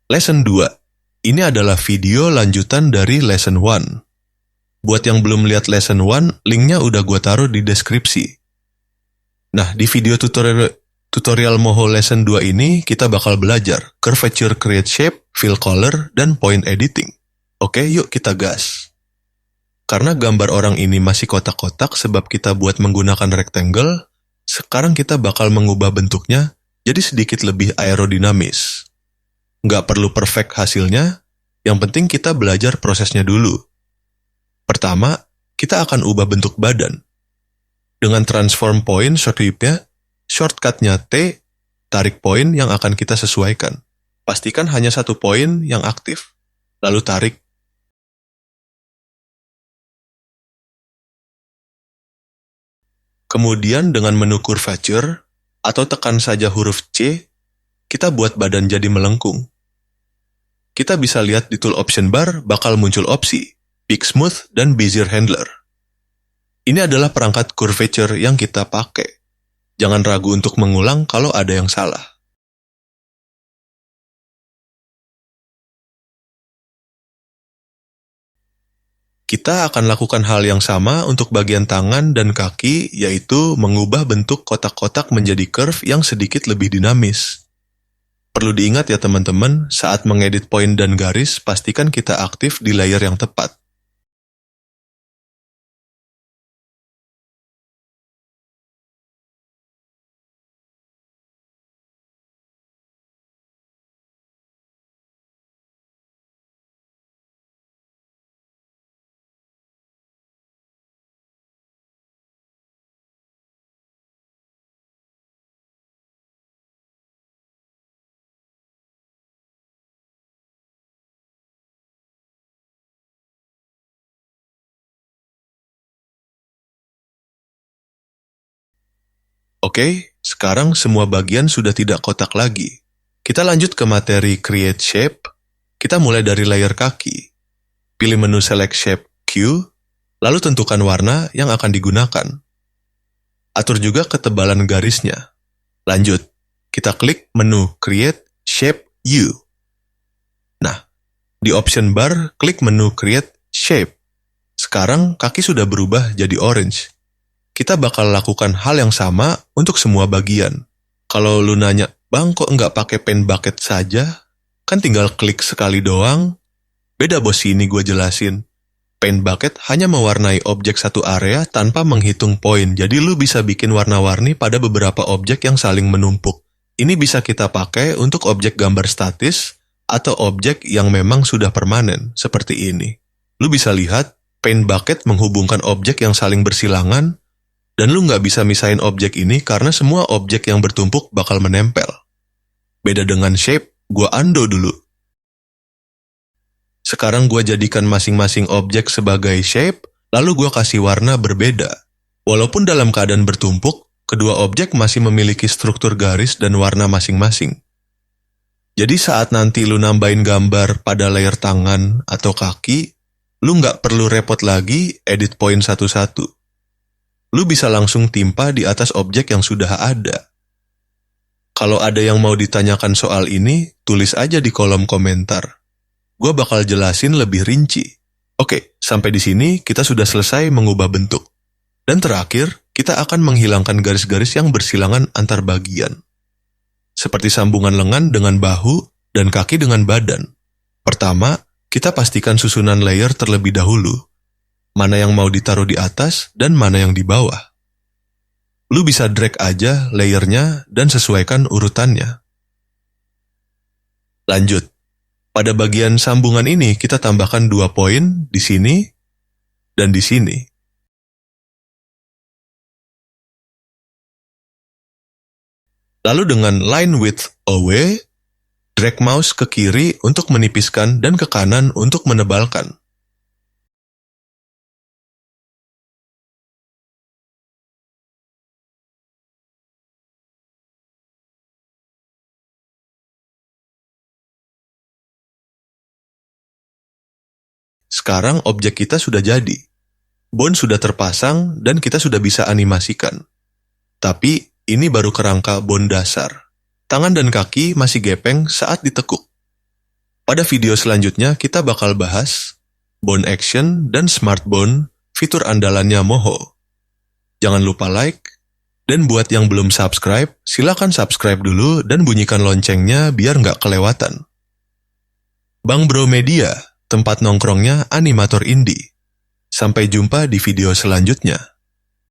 Lesson 2. Ini adalah video lanjutan dari Lesson 1. Buat yang belum lihat Lesson 1, linknya udah gue taruh di deskripsi. Nah, di video tutorial Moho Lesson 2 ini, kita bakal belajar curvature create shape, fill color, dan point editing. Oke, yuk kita gas. Karena gambar orang ini masih kotak-kotak sebab kita buat menggunakan rectangle, sekarang kita bakal mengubah bentuknya jadi sedikit lebih aerodinamis. Nggak perlu perfect hasilnya, yang penting kita belajar prosesnya dulu. Pertama, kita akan ubah bentuk badan. Dengan transform point shortcutnya T, tarik poin yang akan kita sesuaikan. Pastikan hanya satu poin yang aktif, lalu tarik. Kemudian dengan menu curvature, atau tekan saja huruf C, kita buat badan jadi melengkung. Kita bisa lihat di tool option bar bakal muncul opsi Pick Smooth dan Bezier Handler. Ini adalah perangkat curvature yang kita pakai. Jangan ragu untuk mengulang kalau ada yang salah. Kita akan lakukan hal yang sama untuk bagian tangan dan kaki, yaitu mengubah bentuk kotak-kotak menjadi curve yang sedikit lebih dinamis. Perlu diingat ya teman-teman, saat mengedit poin dan garis, pastikan kita aktif di layer yang tepat. Oke, sekarang semua bagian sudah tidak kotak lagi. Kita lanjut ke materi Create Shape. Kita mulai dari layer kaki. Pilih menu Select Shape Q, lalu tentukan warna yang akan digunakan. Atur juga ketebalan garisnya. Lanjut, kita klik menu Create Shape U. Nah, di option bar, klik menu Create Shape. Sekarang kaki sudah berubah jadi orange. Kita bakal lakukan hal yang sama untuk semua bagian. Kalau lu nanya, bang kok nggak pakai pen bucket saja? Kan tinggal klik sekali doang. Beda bos, ini gue jelasin. Pen bucket hanya mewarnai objek satu area tanpa menghitung poin, jadi lu bisa bikin warna-warni pada beberapa objek yang saling menumpuk. Ini bisa kita pakai untuk objek gambar statis atau objek yang memang sudah permanen, seperti ini. Lu bisa lihat, pen bucket menghubungkan objek yang saling bersilangan, dan lu nggak bisa misahin objek ini karena semua objek yang bertumpuk bakal menempel. Beda dengan shape, gua undo dulu. Sekarang gua jadikan masing-masing objek sebagai shape, lalu gua kasih warna berbeda. Walaupun dalam keadaan bertumpuk, kedua objek masih memiliki struktur garis dan warna masing-masing. Jadi saat nanti lu nambahin gambar pada layer tangan atau kaki, lu nggak perlu repot lagi edit poin satu-satu. Lu bisa langsung timpa di atas objek yang sudah ada. Kalau ada yang mau ditanyakan soal ini, tulis aja di kolom komentar. Gua bakal jelasin lebih rinci. Oke, sampai di sini kita sudah selesai mengubah bentuk. Dan terakhir, kita akan menghilangkan garis-garis yang bersilangan antar bagian. Seperti sambungan lengan dengan bahu dan kaki dengan badan. Pertama, kita pastikan susunan layer terlebih dahulu. Mana yang mau ditaruh di atas dan mana yang di bawah. Lu bisa drag aja layernya dan sesuaikan urutannya. Lanjut. Pada bagian sambungan ini kita tambahkan 2 poin di sini dan di sini. Lalu dengan line width away, drag mouse ke kiri untuk menipiskan dan ke kanan untuk menebalkan. Sekarang objek kita sudah jadi. Bone sudah terpasang dan kita sudah bisa animasikan. Tapi ini baru kerangka bone dasar. Tangan dan kaki masih gepeng saat ditekuk. Pada video selanjutnya kita bakal bahas Bone Action dan Smart Bone, fitur andalannya Moho. Jangan lupa like, dan buat yang belum subscribe, silakan subscribe dulu dan bunyikan loncengnya biar nggak kelewatan. Bang Bro Media, tempat nongkrongnya animator indie. Sampai jumpa di video selanjutnya.